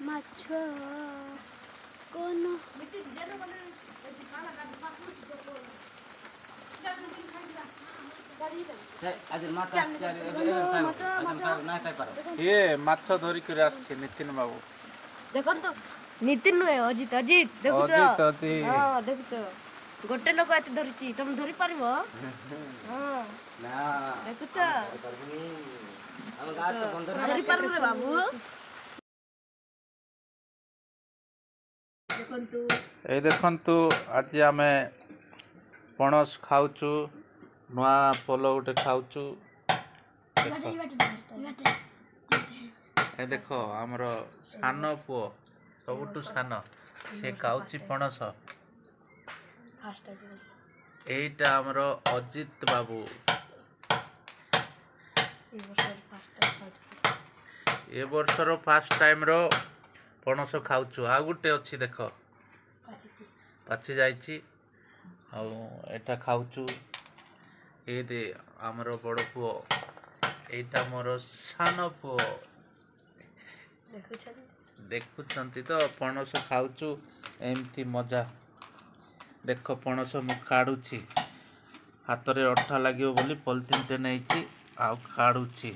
ମାଛ କଣ ये माछ धरिक आसछि नितिन बाबू ଦେଖନ୍ତୁ ନିତିନ ନୁହେଁ ଅଜିତ ଦେଖୁଛ ହଁ ଦେଖୁଛ ଗୋଟେ ଲୋକ ଏତେ ଧରିଛି ତମେ ଧରି ପାରିବ ହଁ ଦେଖୁଛ ଧରି ପାରିବୁ ରେ ବାବୁ ए देखंतु आज आमे पणस खाउचु नुआ पोलो गोटे खाउचु ए देखो हमर सान पुओ सबुटु सान से खाउची पणस एटा हमर अजित बाबू ए वर्षर फर्स्ट टाइम रो पणस खाउचु आ गुटे अछि देखो पाची जाइची आ एटा खाउचु ए दे हमर बड़ पुओ एटा मोर सान पुओ देखुछंती तो पणस खाउचु एमती मजा देखो पणस मु काढुची हाथ रे अठा लागियो बोली पॉलिथिन टे नैची आ काढुची।